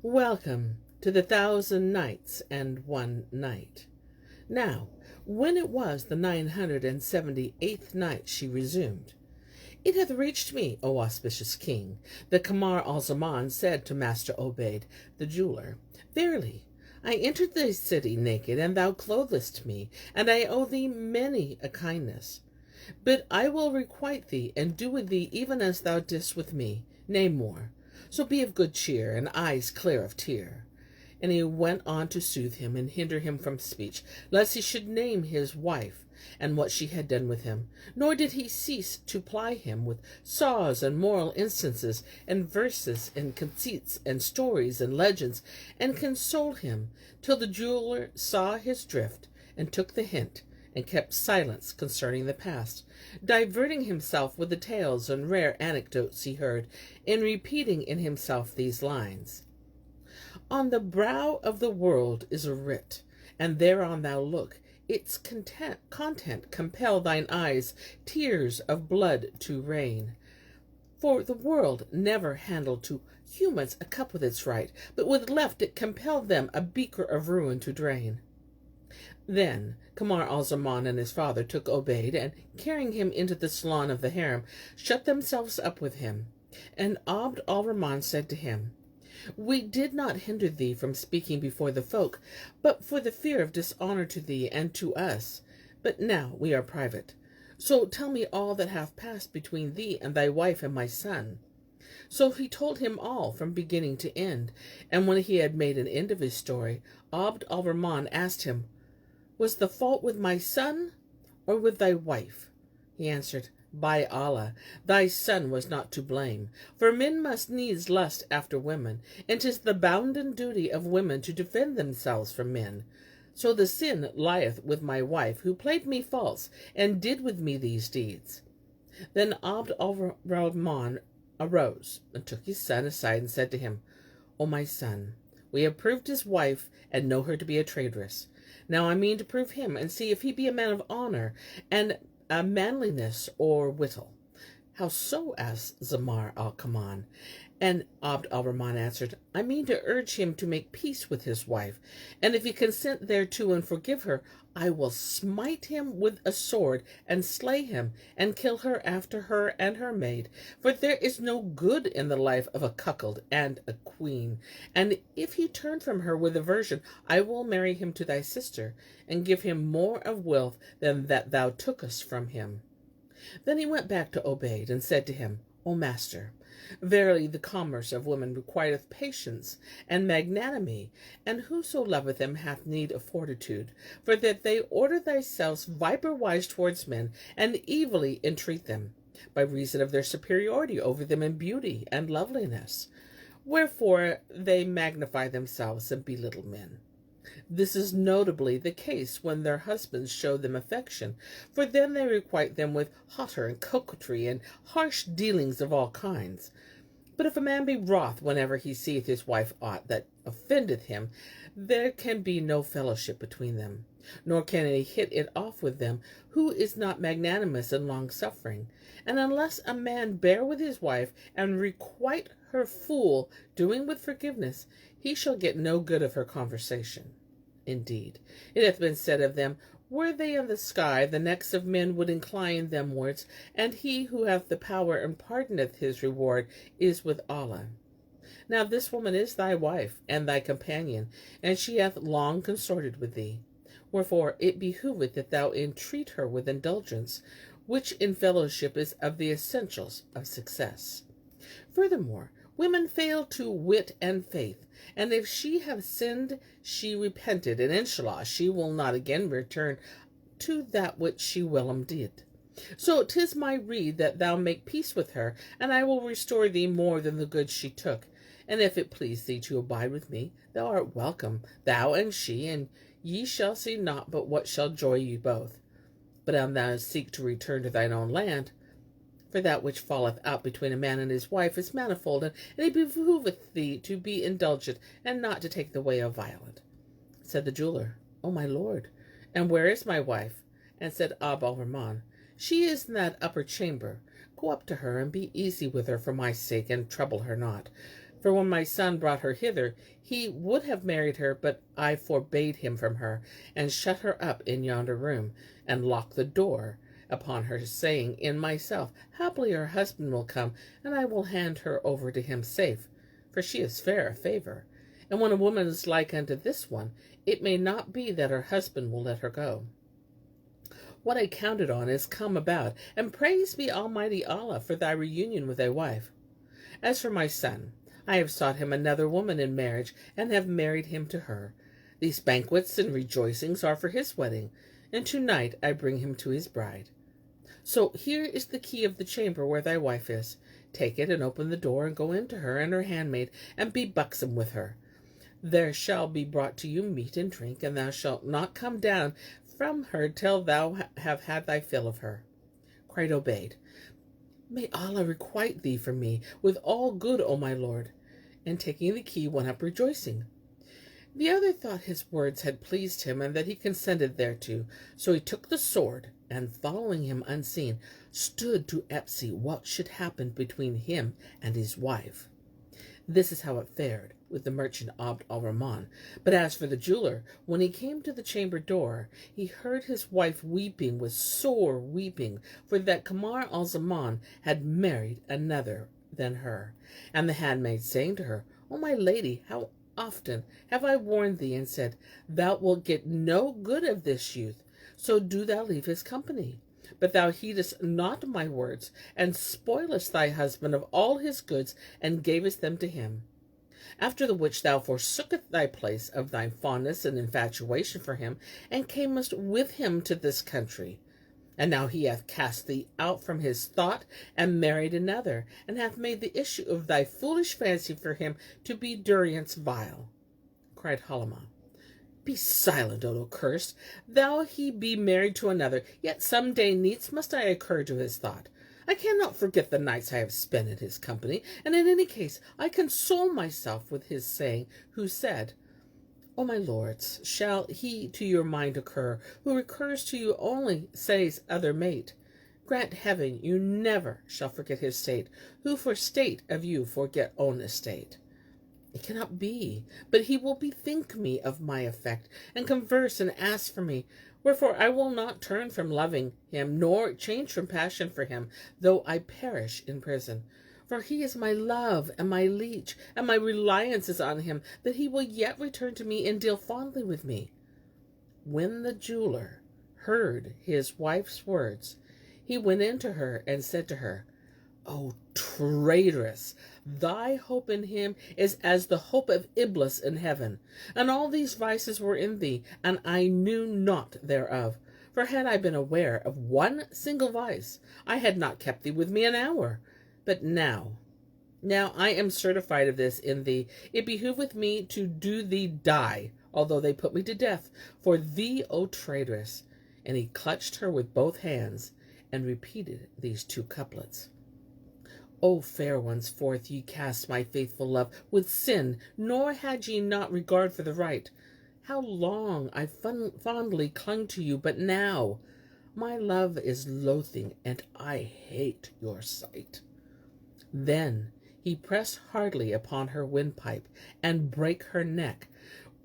Welcome to the 1000 Nights and 1 Night. Now, when it was the 978th night, she resumed, It hath reached me, O auspicious king, that Kamar Al-Zaman said to Master Obayd, the jeweler, Verily, I entered thy city naked, and thou clothedst me, and I owe thee many a kindness. But I will requite thee, and do with thee even as thou didst with me, nay more. So be of good cheer, and eyes clear of tear. And he went on to soothe him, and hinder him from speech, lest he should name his wife, and what she had done with him. Nor did he cease to ply him with saws and moral instances, and verses, and conceits, and stories, and legends, and consoled him, till the jeweler saw his drift, and took the hint, and kept silence concerning the past, diverting himself with the tales and rare anecdotes he heard, and repeating in himself these lines. On the brow of the world is a writ, and thereon thou look, its content compel thine eyes tears of blood to rain. For the world never handled to humans a cup with its right, but with left it compelled them a beaker of ruin to drain. Then Kamar Al-Zaman and his father took Obayd, and carrying him into the salon of the harem, shut themselves up with him. And Abd al-Rahman said to him, We did not hinder thee from speaking before the folk, but for the fear of dishonor to thee and to us. But now we are private. So tell me all that hath passed between thee and thy wife and my son. So he told him all from beginning to end, and when he had made an end of his story, Abd al-Rahman asked him, Was the fault with my son, or with thy wife? He answered, By Allah, thy son was not to blame, for men must needs lust after women, and 'tis the bounden duty of women to defend themselves from men. So the sin lieth with my wife, who played me false, and did with me these deeds. Then Abd al-Rahman arose, and took his son aside, and said to him, O my son, we have proved his wife, and know her to be a traitoress. Now I mean to prove him, and see if he be a man of honor, and a manliness or wittle. How so? Asked Zamar al-Kaman. And Abd al-Rahman answered, I mean to urge him to make peace with his wife, and if he consent thereto and forgive her, I will smite him with a sword, and slay him, and kill her after her and her maid, for there is no good in the life of a cuckold and a queen. And if he turn from her with aversion, I will marry him to thy sister, and give him more of wealth than that thou tookest from him. Then he went back to Obayd, and said to him, O master, verily the commerce of women requireth patience and magnanimity, and whoso loveth them hath need of fortitude, for that they order themselves viper-wise towards men, and evilly entreat them, by reason of their superiority over them in beauty and loveliness. Wherefore they magnify themselves and belittle men. This is notably the case when their husbands show them affection, for then they requite them with hauteur and coquetry and harsh dealings of all kinds. But if a man be wroth whenever he seeth his wife aught that offendeth him, there can be no fellowship between them, nor can he hit it off with them who is not magnanimous and long-suffering. And unless a man bear with his wife, and requite her fool, doing with forgiveness, he shall get no good of her conversation. Indeed, it hath been said of them, Were they in the sky, the necks of men would incline themwards, and he who hath the power and pardoneth his reward is with Allah. Now this woman is thy wife, and thy companion, and she hath long consorted with thee. Wherefore it behoveth that thou entreat her with indulgence, which in fellowship is of the essentials of success. Furthermore, women fail to wit and faith, and if she have sinned, she repented, and inshallah she will not again return to that which she whilom did. So 'tis my rede that thou make peace with her, and I will restore thee more than the goods she took. And if it please thee to abide with me, thou art welcome, thou and she, and ye shall see naught but what shall joy you both. But an thou seek to return to thine own land, for that which falleth out between a man and his wife is manifold, and it behoveth thee to be indulgent, and not to take the way of violence. Said the jeweler, O my lord, and where is my wife? And said Abd al-Rahman, She is in that upper chamber. Go up to her, and be easy with her for my sake, and trouble her not. For when my son brought her hither, he would have married her, but I forbade him from her, and shut her up in yonder room, and locked the door upon her, saying in myself, Haply her husband will come, and I will hand her over to him safe, for she is fair of favour. And when a woman is like unto this one, it may not be that her husband will let her go. What I counted on is come about, and praise be Almighty Allah for thy reunion with thy wife. As for my son, I have sought him another woman in marriage, and have married him to her. These banquets and rejoicings are for his wedding, and tonight I bring him to his bride. So here is the key of the chamber where thy wife is. Take it, and open the door, and go in to her and her handmaid, and be buxom with her. There shall be brought to you meat and drink, and thou shalt not come down from her till thou have had thy fill of her. Cried Obayd, May Allah requite thee for me with all good, O my lord. And taking the key, went up rejoicing. The other thought his words had pleased him, and that he consented thereto. So he took the sword, and following him unseen, stood to epsy what should happen between him and his wife. This is how it fared with the merchant Abd al-Rahman. But as for the jeweler, when he came to the chamber door, he heard his wife weeping with sore weeping, for that Kamar Al-Zaman had married another than her. And the handmaid saying to her, O my lady, how often have I warned thee, and said, Thou wilt get no good of this youth, so do thou leave his company. But thou heedest not my words, and spoilest thy husband of all his goods, and gavest them to him. After the which thou forsookest thy place of thy fondness and infatuation for him, and camest with him to this country. And now he hath cast thee out from his thought, and married another, and hath made the issue of thy foolish fancy for him to be durance vile. Cried Halima, Be silent, O accursed, though he be married to another, yet some day needs must I occur to his thought. I cannot forget the nights I have spent in his company, and in any case I console myself with his saying, who said, O my lords, shall he to your mind occur, who recurs to you only says other mate? Grant heaven you never shall forget his state, who for state of you forget own estate. It cannot be, but he will bethink me of my effect, and converse and ask for me. Wherefore I will not turn from loving him, nor change from passion for him, though I perish in prison. For he is my love and my leech, and my reliance is on him, that he will yet return to me and deal fondly with me. When the jeweler heard his wife's words, he went in to her and said to her, O traitoress, thy hope in him is as the hope of Iblis in heaven, and all these vices were in thee, and I knew naught thereof. For had I been aware of one single vice, I had not kept thee with me an hour. But now I am certified of this in thee, it behoveth me to do thee die, although they put me to death, for thee, O traitress. And he clutched her with both hands, and repeated these two couplets. O fair ones, forth ye cast my faithful love with sin, nor had ye not regard for the right. How long I fondly clung to you, but now my love is loathing, and I hate your sight. Then he pressed hardly upon her windpipe, and brake her neck,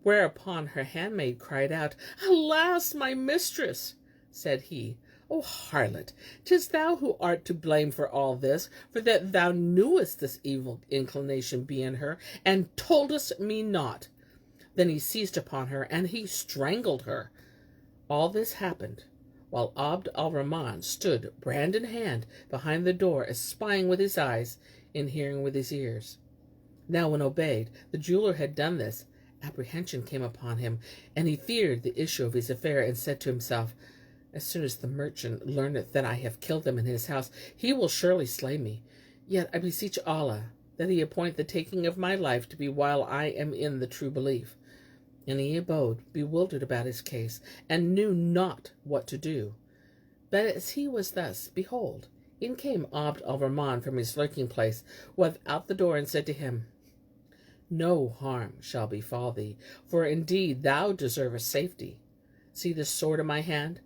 whereupon her handmaid cried out, Alas, my mistress! Said he, O harlot, 'tis thou who art to blame for all this, for that thou knewest this evil inclination be in her, and toldest me not. Then he seized upon her, and he strangled her. All this happened while Abd al-Rahman stood, brand in hand, behind the door, espying with his eyes, and hearing with his ears. Now when Obayd, the jeweler, had done this, apprehension came upon him, and he feared the issue of his affair, and said to himself, As soon as the merchant learneth that I have killed him in his house, he will surely slay me. Yet I beseech Allah that he appoint the taking of my life to be while I am in the true belief. And he abode, bewildered about his case, and knew not what to do. But as he was thus, behold, in came Abd al-Rahman from his lurking place without the door, and said to him, No harm shall befall thee, for indeed thou deservest safety. See this sword in my hand?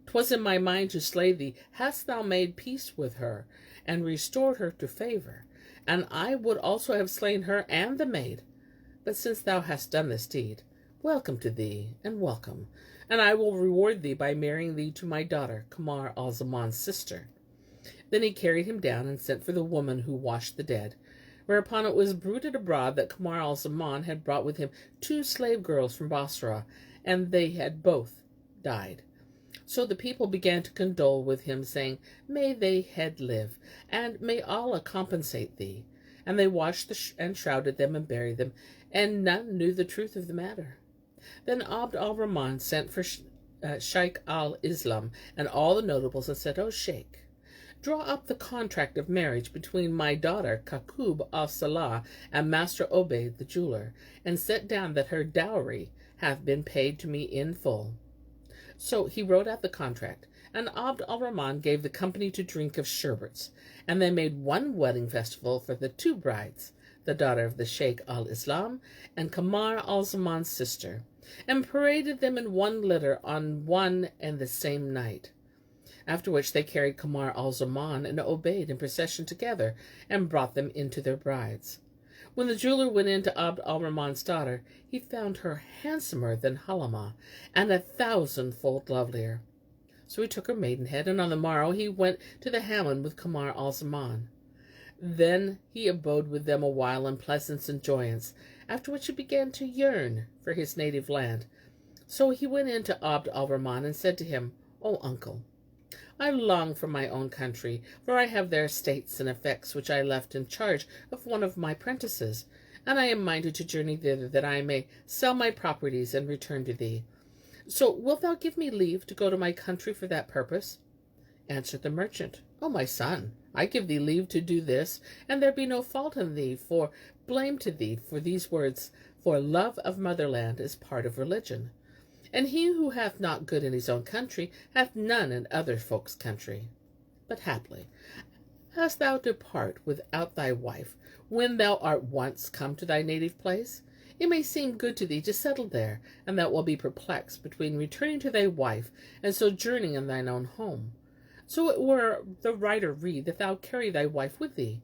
'Twas in my mind to slay thee. Hast thou made peace with her, and restored her to favour? and I would also have slain her and the maid. But since thou hast done this deed, welcome to thee, and welcome, and I will reward thee by marrying thee to my daughter, Kamar Al-Zaman's sister." Then he carried him down and sent for the woman who washed the dead, whereupon it was bruited abroad that Kamar Al-Zaman had brought with him 2 slave girls from Basra, and they had both died. So the people began to condole with him, saying, "May thy head live, and may Allah compensate thee." And they washed and shrouded them and buried them, and none knew the truth of the matter. Then Abd al-Rahman sent for Shaykh al-Islam and all the notables, and said, "O Shaykh, draw up the contract of marriage between my daughter Kakub al-Salah and Master Obayd the jeweler, and set down that her dowry hath been paid to me in full." So he wrote out the contract, and Abd al-Rahman gave the company to drink of sherbets, and they made one wedding festival for the 2 brides, the daughter of the Shaykh al-Islam and Kamar al-Zaman's sister, and paraded them in one litter on one and the same night. After which they carried Kamar al-Zaman and Obayd in procession together, and brought them into their brides. When the jeweler went in to Abd al-Rahman's daughter, he found her handsomer than Halima, and 1,000-fold lovelier. So he took her maidenhead, and on the morrow he went to the Hammam with Kamar al-Zaman. Then he abode with them a while in pleasance and joyance, after which he began to yearn for his native land. So he went in to Abd al-Rahman and said to him, "O uncle, I long for my own country, for I have there estates and effects which I left in charge of one of my prentices, and I am minded to journey thither that I may sell my properties and return to thee. So wilt thou give me leave to go to my country for that purpose?" Answered the merchant, "O my son, I give thee leave to do this, and there be no fault in thee, for blame to thee for these words, for love of motherland is part of religion. And he who hath not good in his own country hath none in other folks' country. But haply, as thou depart without thy wife, when thou art once come to thy native place, it may seem good to thee to settle there, and thou wilt be perplexed between returning to thy wife and sojourning in thine own home. So it were the righter rede that thou carry thy wife with thee,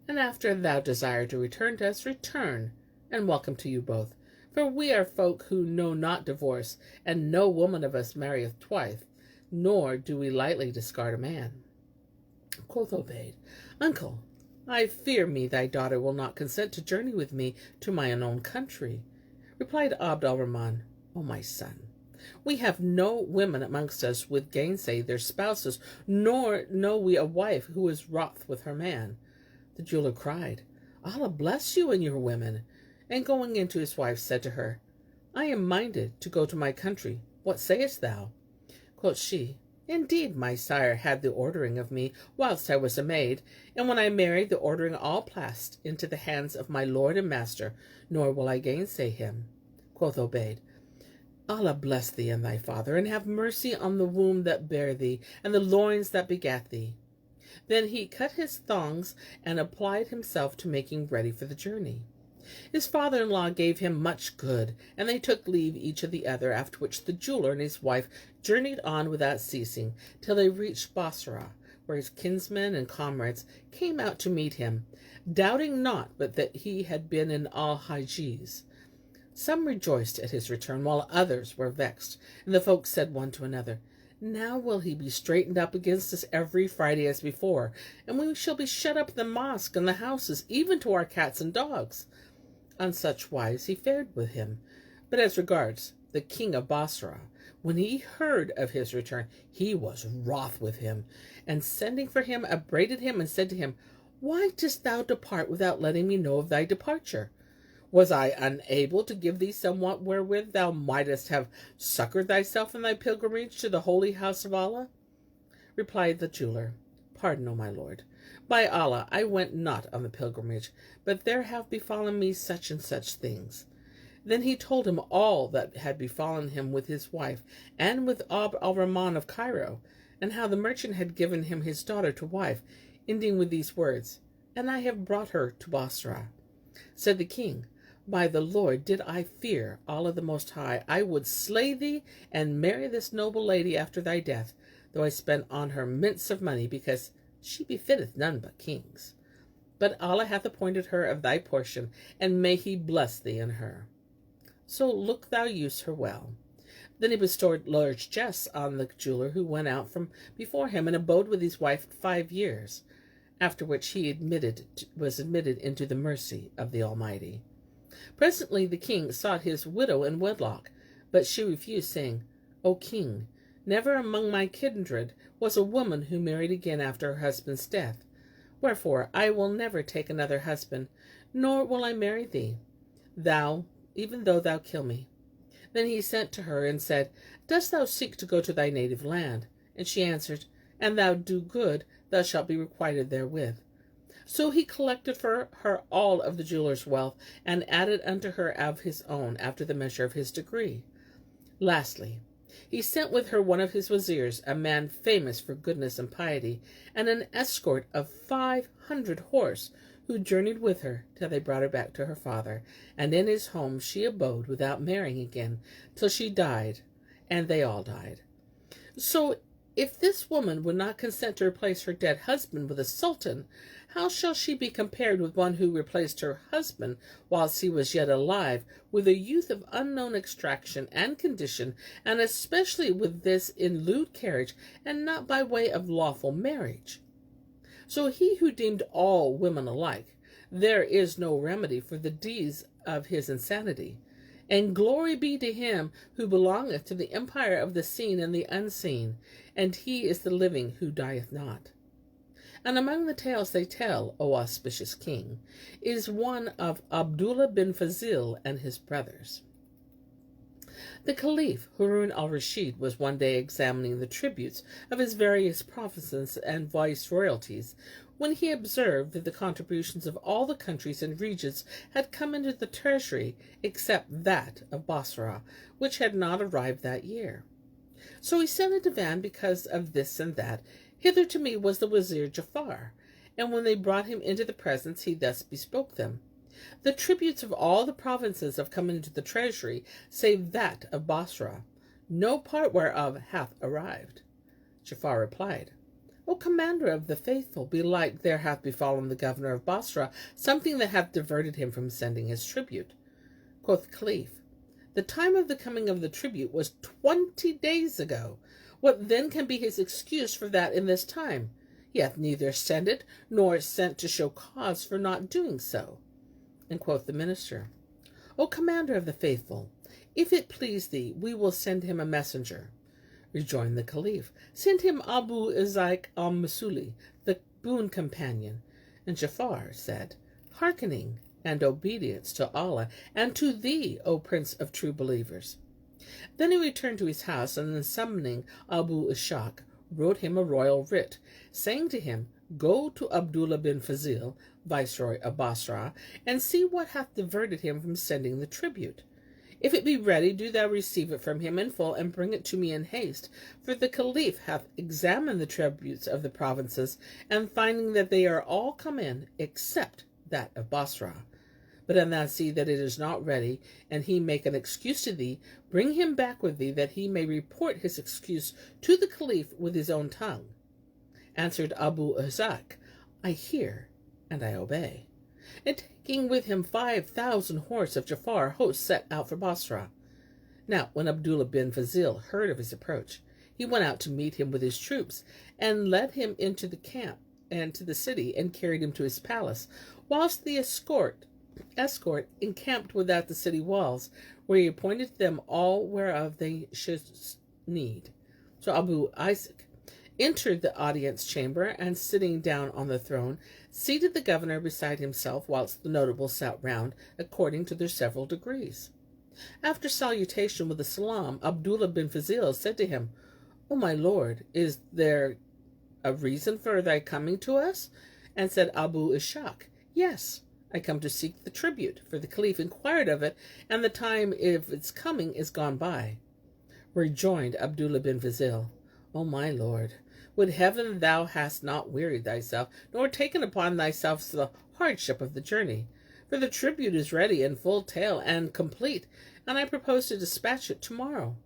and after thou desire to return to us, return, and welcome to you both. For we are folk who know not divorce, and no woman of us marrieth twice, nor do we lightly discard a man." Quoth Obayd, "Uncle, I fear me thy daughter will not consent to journey with me to my own country." Replied Abd al-Rahman, "O my son, we have no women amongst us would gainsay their spouses, nor know we a wife who is wroth with her man." The jeweler cried, "Allah bless you and your women," and going in to his wife said to her, "I am minded to go to my country. What sayest thou?" Quoth she, "Indeed, my sire had the ordering of me whilst I was a maid, and when I married, the ordering all passed into the hands of my lord and master, nor will I gainsay him." Quoth Obayd, "Allah bless thee and thy father, and have mercy on the womb that bare thee, and the loins that begat thee." Then he cut his thongs and applied himself to making ready for the journey. His father-in-law gave him much good, and they took leave each of the other, after which the jeweler and his wife journeyed on without ceasing, till they reached Basra, where his kinsmen and comrades came out to meet him, doubting not but that he had been in Al-Hijaz. Some rejoiced at his return, while others were vexed, and the folk said one to another, "Now will he be straightened up against us every Friday as before, and we shall be shut up in the mosque and the houses, even to our cats and dogs." On such wise he fared with him. But as regards the king of Basra, when he heard of his return, he was wroth with him, and sending for him, upbraided him, and said to him, "Why didst thou depart without letting me know of thy departure? Was I unable to give thee somewhat wherewith thou mightest have succored thyself in thy pilgrimage to the holy house of Allah?" Replied the jeweler, "Pardon, O my lord. By Allah, I went not on the pilgrimage, but there have befallen me such and such things." Then he told him all that had befallen him with his wife, and with Abd al-Rahman of Cairo, and how the merchant had given him his daughter to wife, ending with these words, "And I have brought her to Basra." Said the king, "By the Lord, did I fear Allah the Most High, I would slay thee and marry this noble lady after thy death, though I spent on her mints of money, because she befitteth none but kings. but Allah hath appointed her of thy portion, and may he bless thee in her. So look thou use her well. Then he bestowed large jests on the jeweler, who went out from before him and abode with his wife 5 years, after which he was admitted into the mercy of the Almighty. Presently the king sought his widow in wedlock, but she refused, saying, O king, never among my kindred was a woman who married again after her husband's death. Wherefore I will never take another husband, nor will I marry thee, thou, even though thou kill me. Then he sent to her and said, Dost thou seek to go to thy native land? And she answered, An thou do good, thou shalt be requited therewith. So he collected for her all of the jeweler's wealth, and added unto her of his own, after the measure of his degree. Lastly, he sent with her one of his wazirs, a man famous for goodness and piety, and an escort of 500 horse, who journeyed with her till they brought her back to her father, and in his home she abode without marrying again, till she died, and they all died. So if this woman would not consent to replace her dead husband with a sultan, how shall she be compared with one who replaced her husband whilst he was yet alive with a youth of unknown extraction and condition, and especially with this in lewd carriage, and not by way of lawful marriage? So he who deemed all women alike, there is no remedy for the deeds of his insanity. And glory be to him who belongeth to the empire of the seen and the unseen, and he is the living who dieth not. And among the tales they tell, O auspicious king, is one of Abdullah bin Fazil and his brothers. The Caliph Harun al-Rashid was one day examining the tributes of his various provinces and viceroyalties, when he observed that the contributions of all the countries and regions had come into the treasury, except that of Basra, which had not arrived that year. So he sent a divan because of this and that. Hither to me was the Wazir Jafar, and when they brought him into the presence, he thus bespoke them. The tributes of all the provinces have come into the treasury, save that of Basra, no part whereof hath arrived. Jafar replied, O commander of the faithful, belike there hath befallen the governor of Basra something that hath diverted him from sending his tribute. Quoth the Caliph, The time of the coming of the tribute was 20 days ago. What then can be his excuse for that in this time? He hath neither sent it, nor sent to show cause for not doing so. And quoth the minister, O commander of the faithful, if it please thee, we will send him a messenger. Rejoined the Caliph, Send him Abu Izaq al-Masuli, the boon companion. And Jafar said, Hearkening and obedience to Allah, and to thee, O Prince of true believers. Then he returned to his house, and then summoning Abu Ishaq, wrote him a royal writ, saying to him, Go to Abdullah bin Fazil, viceroy of Basra, and see what hath diverted him from sending the tribute. If it be ready, do thou receive it from him in full, and bring it to me in haste. For the Caliph hath examined the tributes of the provinces, and finding that they are all come in, except that of Basra. But an thou see that it is not ready, and he make an excuse to thee, bring him back with thee, that he may report his excuse to the Caliph with his own tongue. Answered Abu Ishaq, I hear and I obey. And taking with him 5,000 horse of Jafar, host set out for Basra. Now when Abdullah bin Fazil heard of his approach, he went out to meet him with his troops, and led him into the camp and to the city, and carried him to his palace, whilst the escort encamped without the city walls, where he appointed them all whereof they should need. So Abu Ishaq entered the audience chamber, and sitting down on the throne, seated the governor beside himself, whilst the notables sat round, according to their several degrees. After salutation with the salam, Abdullah bin Fazil said to him, O my lord, is there a reason for thy coming to us? And said Abu Ishaq, Yes, I come to seek the tribute, for the Caliph inquired of it, and the time of its coming is gone by. Rejoined Abdullah bin Fazil, O my lord, would heaven thou hast not wearied thyself, nor taken upon thyself the hardship of the journey. For the tribute is ready in full tale and complete, and I propose to dispatch it tomorrow.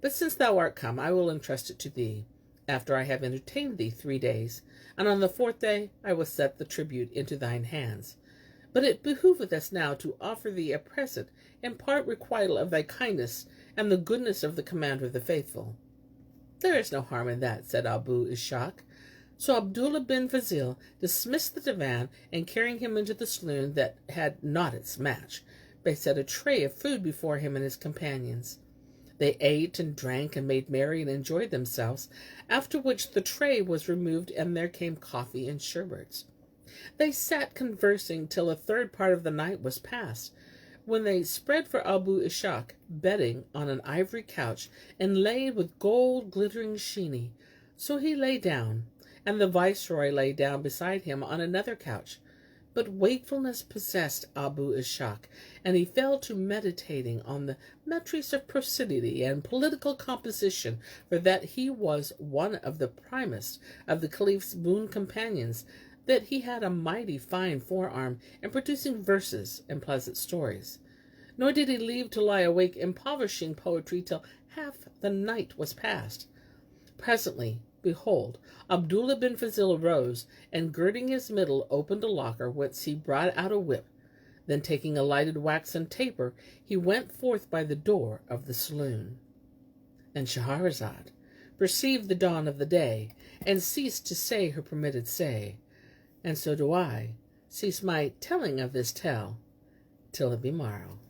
But since thou art come, I will entrust it to thee. after I have entertained thee 3 days, and on the 4th day I will set the tribute into thine hands. But it behoveth us now to offer thee a present, in part requital of thy kindness and the goodness of the commander of the faithful." "There is no harm in that," said Abu Ishaq. So Abdullah bin Fazil dismissed the divan, and carrying him into the saloon that had not its match, they set a tray of food before him and his companions. They ate and drank and made merry and enjoyed themselves, after which the tray was removed and there came coffee and sherbets. They sat conversing till a third part of the night was past, when they spread for Abu Ishaq bedding on an ivory couch inlaid with gold glittering sheeny. So he lay down, and the viceroy lay down beside him on another couch. But wakefulness possessed Abu Ishaq, and he fell to meditating on the metrics of prosody and political composition, for that he was one of the primest of the caliph's boon companions, that he had a mighty fine forearm in producing verses and pleasant stories. Nor did he leave to lie awake impoverishing poetry till half the night was past. Presently, behold, Abdullah bin Fazil arose, and girding his middle, opened a locker, whence he brought out a whip. Then taking a lighted waxen taper, he went forth by the door of the saloon. And Shahrazad perceived the dawn of the day, and ceased to say her permitted say. And so do I cease my telling of this tale, till it be morrow.